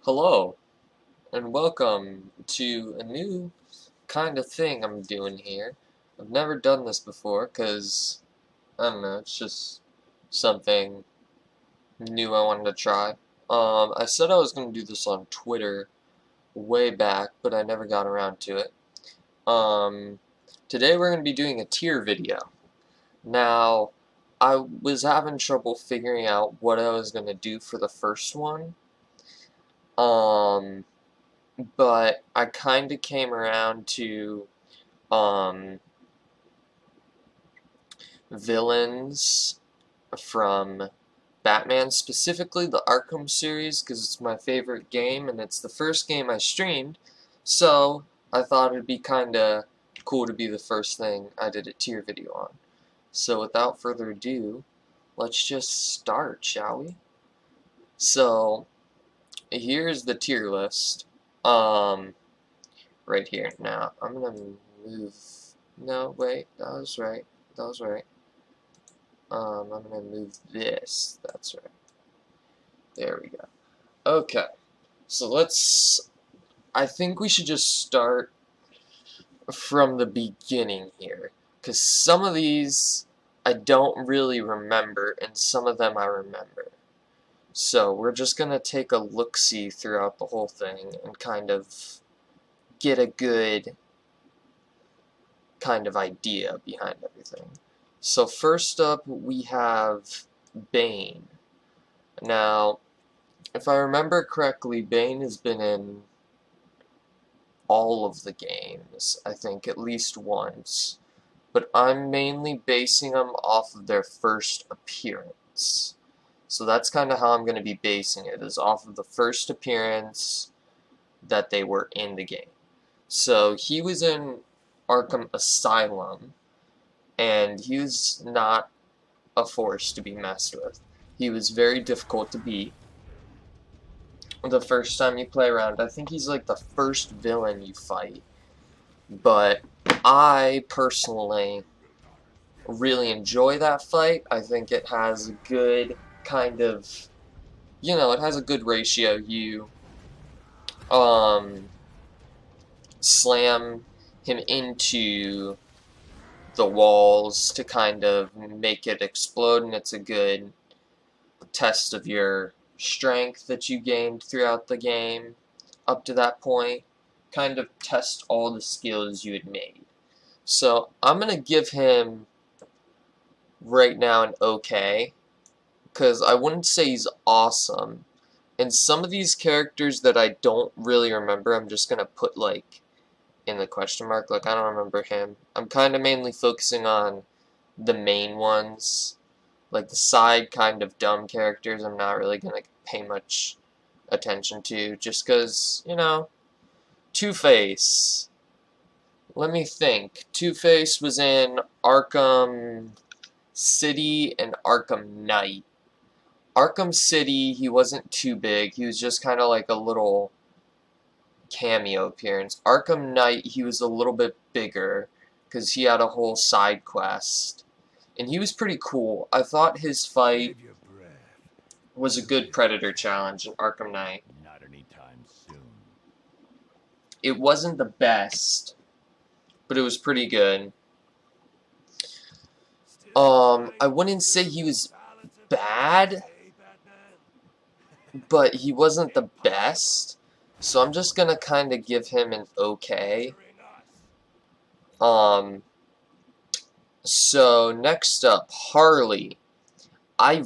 Hello, and welcome to a new kind of thing I'm doing here. I've never done this before because, I don't know, it's just something new I wanted to try. I said I was going to do this on Twitter way back, but I never got around to it. Um, Today we're going to be doing a tier video. Now, I was having trouble figuring out what I was going to do for the first one. Um, but I kind of came around to um, villains from Batman, specifically the Arkham series, because it's my favorite game and it's the first game I streamed. So I thought it'd be kind of cool to be the first thing I did a tier video on. So without further ado, let's just start, shall we? So here's the tier list. Um, right here. Now, I'm gonna move, no, wait, that was right, that was right. I'm gonna move this, that's right. There we go. Okay, so I think we should just start from the beginning here, because some of these I don't really remember, and some of them I remember. So we're just gonna take a look-see throughout the whole thing and kind of get a good kind of idea behind everything. So first up, we have Bane. Now, if I remember correctly, Bane has been in all of the games, I think, at least once. But I'm mainly basing them off of their first appearance. So that's kind of how I'm going to be basing it, is off of the first appearance that they were in the game. So he was in Arkham Asylum, and he was not a force to be messed with. He was very difficult to beat the first time you play around. I think he's like the first villain you fight, but I personally really enjoy that fight. I think it has a good kind of, it has a good ratio. You um, slam him into the walls to kind of make it explode, and it's a good test of your strength that you gained throughout the game up to that point, kind of test all the skills you had made. So I'm going to give him right now an okay, because I wouldn't say he's awesome. And some of these characters that I don't really remember, I'm just going to put like in the question mark, like I don't remember him. I'm kind of mainly focusing on the main ones. Like the side kind of dumb characters I'm not really going to pay much attention to, just because, Two-Face. Let me think. Two-Face was in Arkham City and Arkham Knight. Arkham City, he wasn't too big. He was just kind of like a little cameo appearance. Arkham Knight, he was a little bit bigger because he had a whole side quest. And he was pretty cool. I thought his fight was a good Predator challenge in Arkham Knight. Not anytime soon. It wasn't the best, but it was pretty good. I wouldn't say he was bad, but he wasn't the best. So I'm just gonna kind of give him an okay. So next up, Harley. I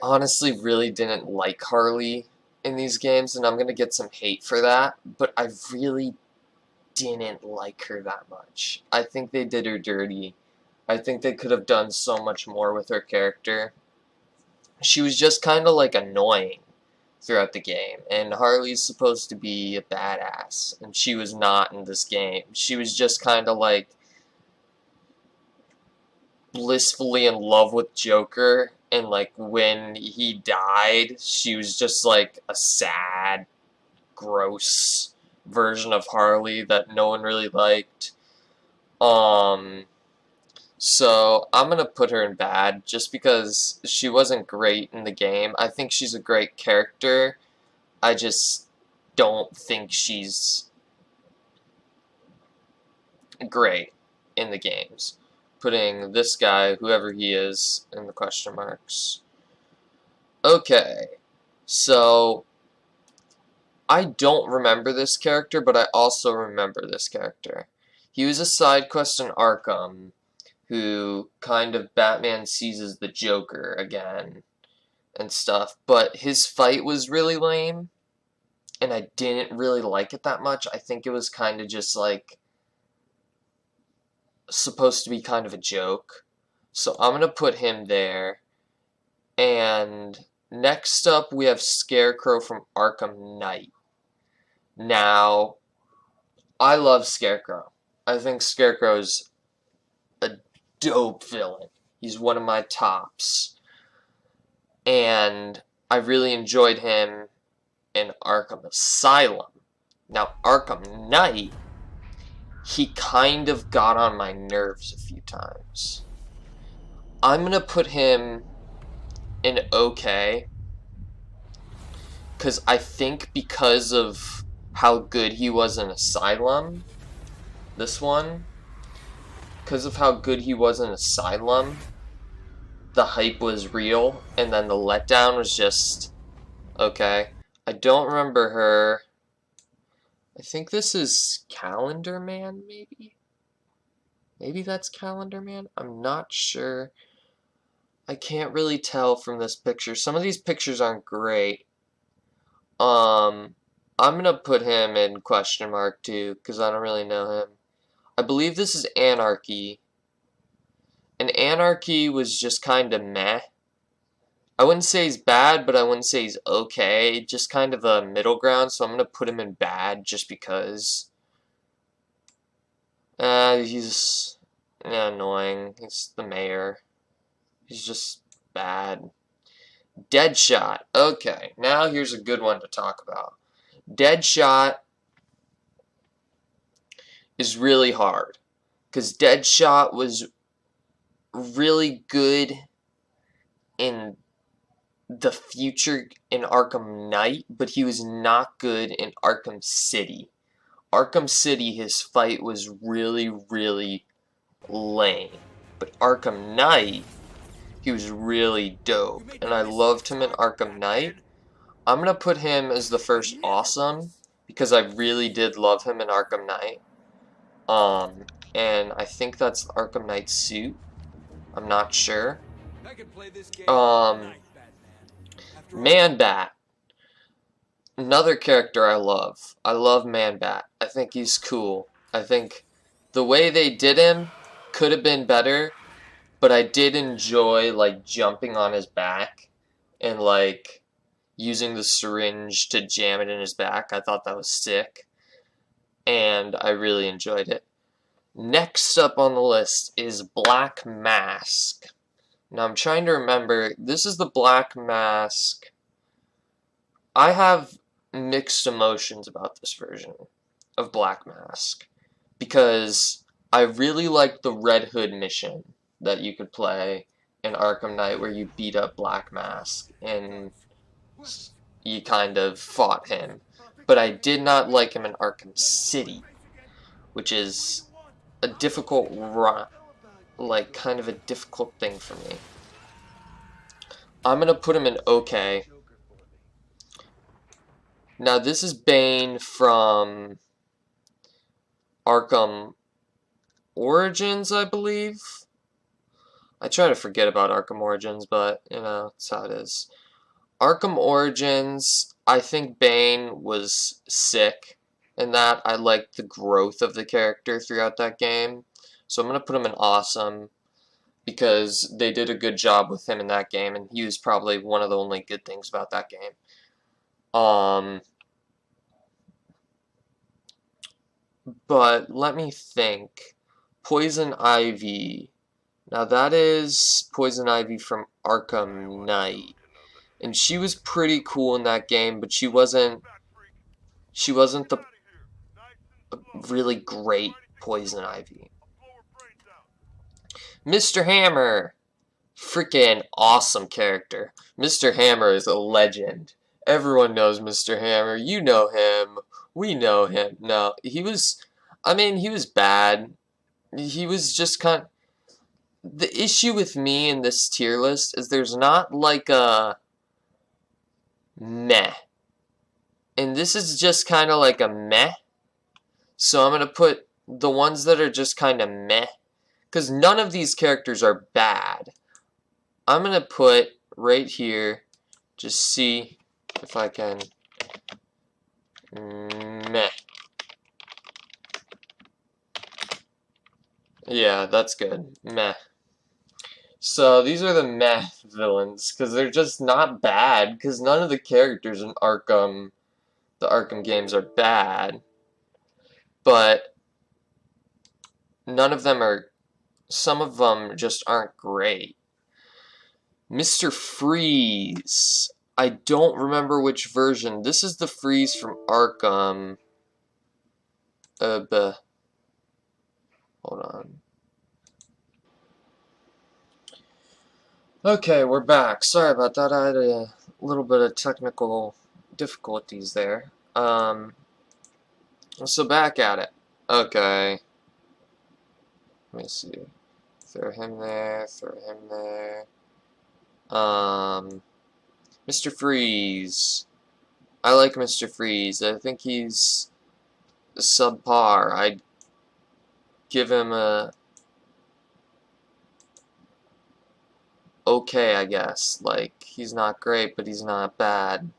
honestly really didn't like Harley in these games, and I'm gonna get some hate for that, but I really didn't like her that much. I think they did her dirty. I think they could have done so much more with her character. She was just kind of like annoying throughout the game, and Harley's supposed to be a badass, and she was not in this game. She was just kind of like blissfully in love with Joker, and like when he died, she was just like a sad, gross version of Harley that no one really liked. Um, So I'm gonna put her in bad just because she wasn't great in the game. I think she's a great character. I just don't think she's great in the games. Putting this guy, whoever he is, in the question marks. Okay, so I don't remember this character, but I also remember this character. He was a side quest in Arkham who kind of Batman seizes the Joker again and stuff, but his fight was really lame, and I didn't really like it that much. I think it was kind of just like supposed to be kind of a joke. So I'm gonna put him there. And next up we have Scarecrow from Arkham Knight. Now, I love Scarecrow. I think Scarecrow's a dope villain. He's one of my tops. And I really enjoyed him in Arkham Asylum. Now, Arkham Knight, he kind of got on my nerves a few times. I'm going to put him in okay, because I think because of how good he was in Asylum, this one, because of how good he was in Asylum, the hype was real, and then the letdown was just okay. I don't remember her. I think this is Calendar Man, maybe? Maybe that's Calendar Man? I'm not sure. I can't really tell from this picture. Some of these pictures aren't great. I'm gonna put him in question mark too, because I don't really know him. I believe this is Anarchy. And Anarchy was just kind of meh. I wouldn't say he's bad, but I wouldn't say he's okay. Just kind of a middle ground, so I'm going to put him in bad just because. He's annoying. He's the mayor. He's just bad. Deadshot. Okay, now here's a good one to talk about. Deadshot is really hard, because Deadshot was really good in the future in Arkham Knight, but he was not good in Arkham City. Arkham City, his fight was really, really lame. But Arkham Knight, he was really dope. And I loved him in Arkham Knight. I'm going to put him as the first awesome, because I really did love him in Arkham Knight. And I think that's the Arkham Knight suit. I'm not sure. Man-Bat. Another character I love. I love Man-Bat. I think he's cool. I think the way they did him could have been better, but I did enjoy, like, jumping on his back and, like, using the syringe to jam it in his back. I thought that was sick, and I really enjoyed it. Next up on the list is Black Mask. Now, I'm trying to remember. This is the Black Mask. I have mixed emotions about this version of Black Mask, because I really liked the Red Hood mission that you could play in Arkham Knight, where you beat up Black Mask and you kind of fought him. But I did not like him in Arkham City, which is a difficult run, like kind of a difficult thing for me. I'm gonna put him in okay. Now this is Bane from Arkham Origins, I believe. I try to forget about Arkham Origins, but, you know, that's how it is. Arkham Origins, I think Bane was sick in that. I liked the growth of the character throughout that game. So I'm going to put him in awesome, because they did a good job with him in that game, and he was probably one of the only good things about that game. But let me think. Poison Ivy. Now that is Poison Ivy from Arkham Knight. And she was pretty cool in that game, but she wasn't the really great Poison Ivy. Mr. Hammer. Freaking awesome character. Mr. Hammer is a legend. Everyone knows Mr. Hammer. You know him. We know him. No, he was, I mean, he was bad. He was just kind of, the issue with me in this tier list is there's not like a meh. And this is just kind of like a meh. So I'm going to put the ones that are just kind of meh. Because none of these characters are bad. I'm going to put right here, just see if I can, meh. Yeah, that's good. Meh. So these are the meh villains, because they're just not bad, because none of the characters in Arkham, the Arkham games are bad, but none of them are, some of them just aren't great. Mr. Freeze. I don't remember which version. This is the Freeze from Arkham. Hold on. Okay, we're back. Sorry about that. I had a little bit of technical difficulties there. So back at it. Okay. Let me see. Throw him there. Throw him there. Mr. Freeze. I like Mr. Freeze. I think he's subpar. I'd give him a okay, I guess. Like, he's not great, but he's not bad.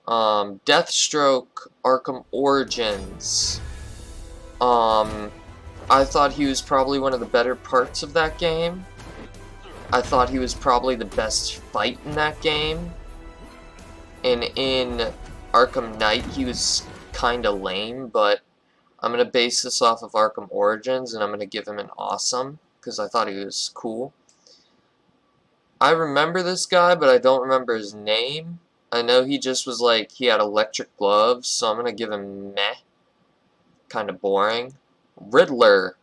Deathstroke, Arkham Origins. I thought he was probably one of the better parts of that game. I thought he was probably the best fight in that game. And in Arkham Knight, he was kinda lame, but I'm gonna base this off of Arkham Origins, and I'm gonna give him an awesome, because I thought he was cool. I remember this guy, but I don't remember his name. I know he just was like, he had electric gloves, so I'm gonna give him meh. Kinda boring. Riddler.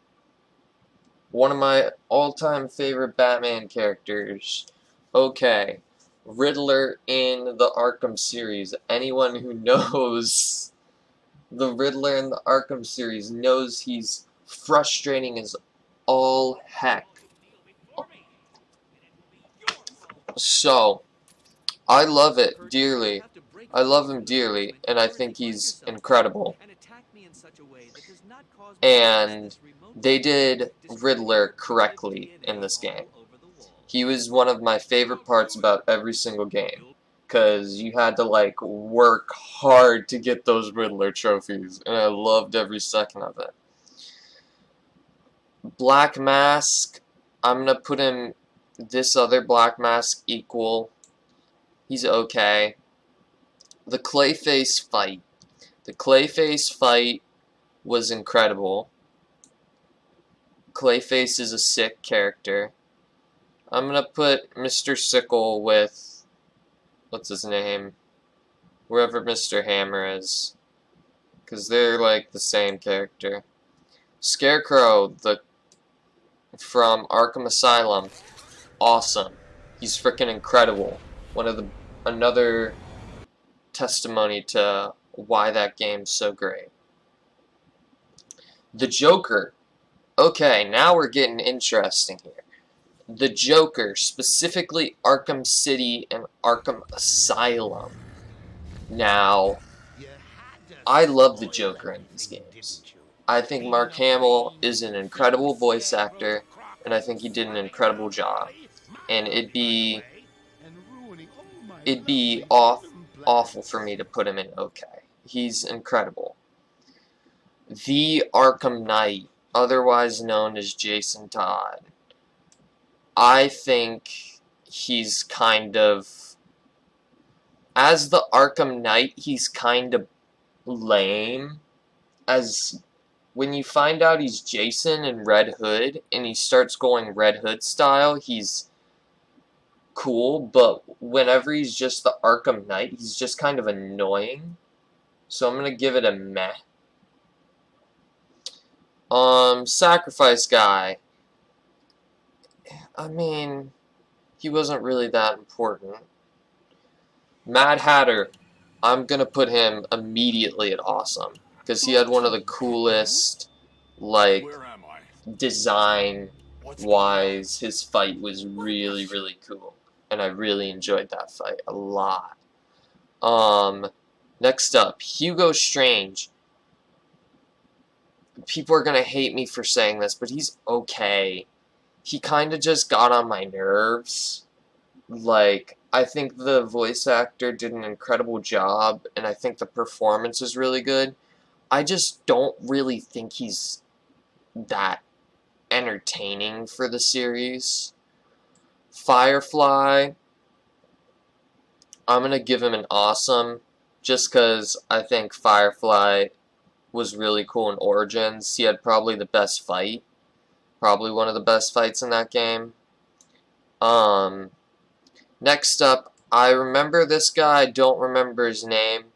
One of my all-time favorite Batman characters. Okay. Riddler in the Arkham series. Anyone who knows the Riddler in the Arkham series knows he's frustrating as all heck. So, I love it dearly. I love him dearly, and I think he's incredible. And they did Riddler correctly in this game. He was one of my favorite parts about every single game, because you had to, like, work hard to get those Riddler trophies, and I loved every second of it. Black Mask, I'm gonna put him this other Black Mask equal. He's okay. The Clayface fight. The Clayface fight was incredible. Clayface is a sick character. I'm gonna put Mr. Sickle with, what's his name? Wherever Mr. Hammer is. Because they're like the same character. Scarecrow, from Arkham Asylum. Awesome. He's freaking incredible. Another testimony to why that game's so great. The Joker. Okay, now we're getting interesting here. The Joker, specifically Arkham City and Arkham Asylum. Now, I love the Joker in these games. I think Mark Hamill is an incredible voice actor, and I think he did an incredible job. And it'd be awful for me to put him in okay. He's incredible. The Arkham Knight, otherwise known as Jason Todd. I think he's kind of, as the Arkham Knight, he's kind of lame. As when you find out he's Jason in Red Hood, and he starts going Red Hood style, he's cool, but whenever he's just the Arkham Knight, he's just kind of annoying. So I'm gonna give it a meh. Sacrifice guy. I mean, he wasn't really that important. Mad Hatter, I'm gonna put him immediately at awesome because he had one of the coolest, like, Where am I? design What's going on? wise. His fight was really, really cool, and I really enjoyed that fight a lot. Um, Next up, Hugo Strange. People are gonna hate me for saying this, but he's okay. He kind of just got on my nerves. Like, I think the voice actor did an incredible job, and I think the performance is really good. I just don't really think he's that entertaining for the series. Firefly, I'm going to give him an awesome, just because I think Firefly was really cool in Origins. He had probably the best fight, probably one of the best fights in that game. Um, Next up, I remember this guy, I don't remember his name.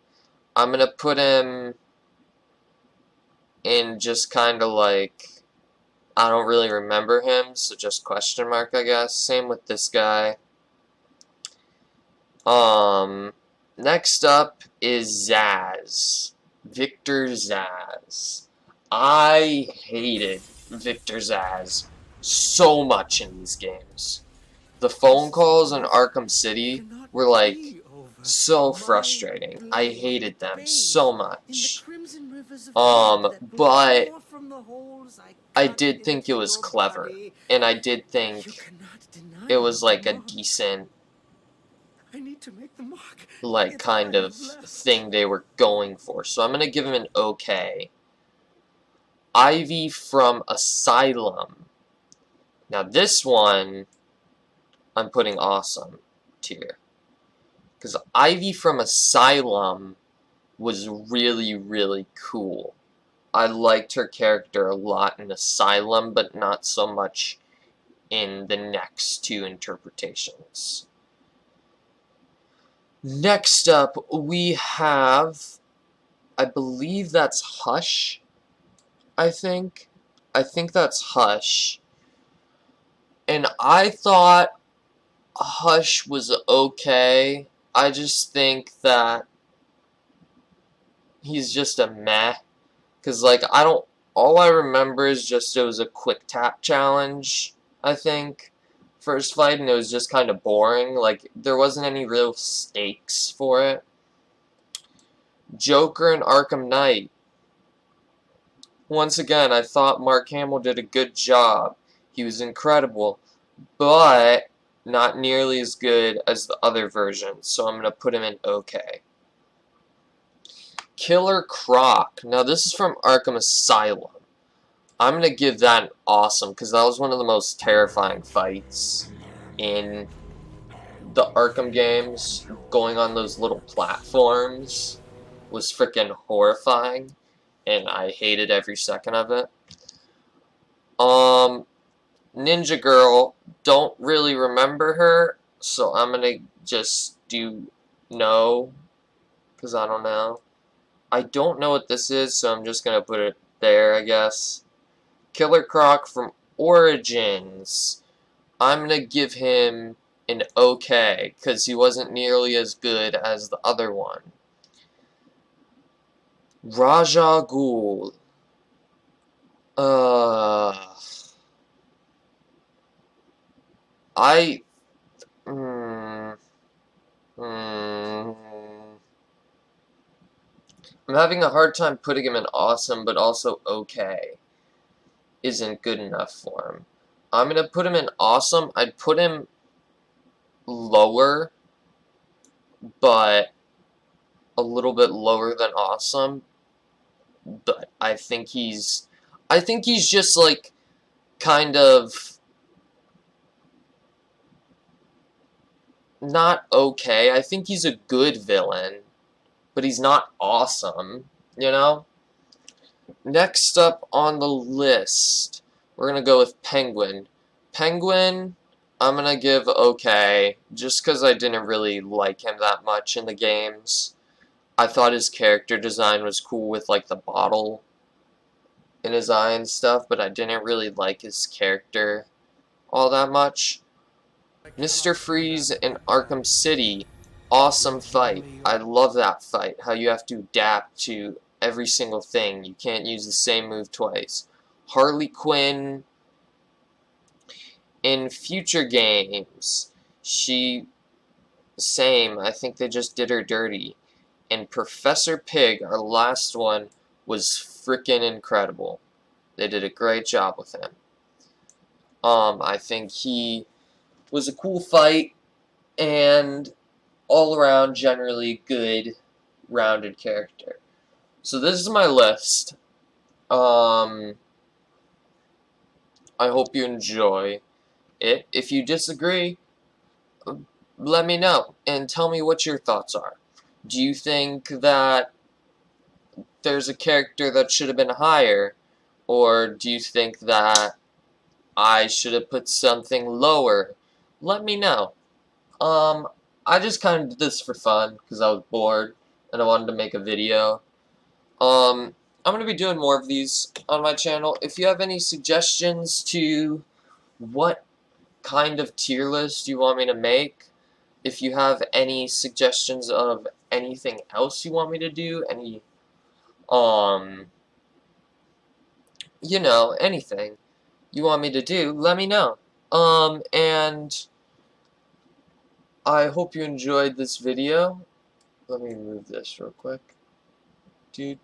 I'm going to put him in just kind of like, I don't really remember him, so just question mark, I guess. Same with this guy. Next up is Zsasz. Victor Zsasz. I hated Victor Zsasz so much in these games. The phone calls in Arkham City were like so frustrating. I hated them so much. But I did think it was clever, and I did think it was like a decent, like, kind of thing they were going for. So I'm gonna give him an okay. Ivy from Asylum. Now this one, I'm putting awesome tier. Because Ivy from Asylum was really, really cool. I liked her character a lot in Asylum, but not so much in the next two interpretations. Next up, we have, I believe that's Hush, I think. I think that's Hush. And I thought Hush was okay. I just think that he's just a meh. Because, like, all I remember is just it was a quick tap challenge, I think, first fight, and it was just kind of boring. Like, there wasn't any real stakes for it. Joker and Arkham Knight. Once again, I thought Mark Hamill did a good job. He was incredible, but not nearly as good as the other versions, so I'm going to put him in okay. Killer Croc. Now, this is from Arkham Asylum. I'm going to give that an awesome, because that was one of the most terrifying fights in the Arkham games. Going on those little platforms was freaking horrifying, and I hated every second of it. Ninja Girl, don't really remember her, so I'm going to just do no, because I don't know. I don't know what this is, so I'm just going to put it there, I guess. Killer Croc from Origins. I'm going to give him an okay, because he wasn't nearly as good as the other one. Raja Ghul. I... I'm having a hard time putting him in awesome, but also okay isn't good enough for him. I'm going to put him in awesome. I'd put him lower, but a little bit lower than awesome. But I think he's just like kind of not okay. I think he's a good villain, but he's not awesome, you know? Next up on the list, we're going to go with Penguin. Penguin, I'm going to give okay, just because I didn't really like him that much in the games. I thought his character design was cool with, like, the bottle in his eye and stuff, but I didn't really like his character all that much. Mr. Freeze in Arkham City, awesome fight. I love that fight, how you have to adapt to every single thing. You can't use the same move twice. Harley Quinn in future games, same, I think they just did her dirty. And Professor Pig, our last one, was freaking incredible. They did a great job with him. I think he was a cool fight, and all around generally good, rounded character. So this is my list. I hope you enjoy it. If you disagree, let me know and tell me what your thoughts are. Do you think that there's a character that should have been higher, or do you think that I should have put something lower? Let me know. I just kind of did this for fun because I was bored and I wanted to make a video. I'm going to be doing more of these on my channel. If you have any suggestions to what kind of tier list you want me to make, if you have any suggestions of anything else you want me to do, any, you know, anything you want me to do, let me know. And I hope you enjoyed this video. Let me move this real quick. Dude,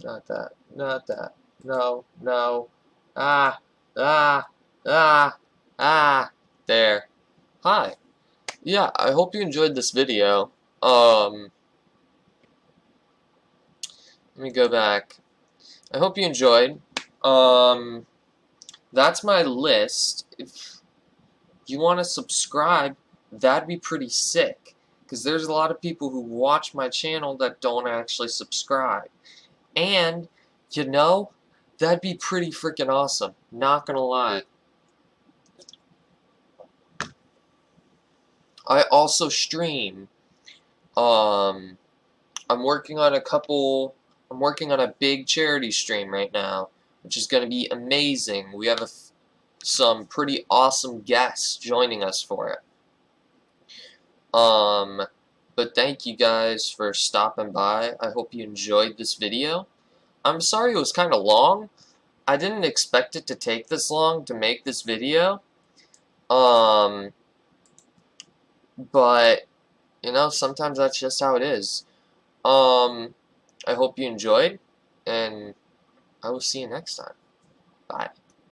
not that, not that. No, no. Ah, ah, there. Hi. Yeah, I hope you enjoyed this video. Let me go back. I hope you enjoyed. That's my list. If you want to subscribe, that'd be pretty sick. Because there's a lot of people who watch my channel that don't actually subscribe. And, you know, that'd be pretty freaking awesome. Not gonna lie. I also stream. I'm working on I'm working on a big charity stream right now, which is going to be amazing. We have some pretty awesome guests joining us for it. But thank you guys for stopping by. I hope you enjoyed this video. I'm sorry it was kind of long. I didn't expect it to take this long to make this video. But, you know, sometimes that's just how it is. I hope you enjoyed, and I will see you next time. Bye.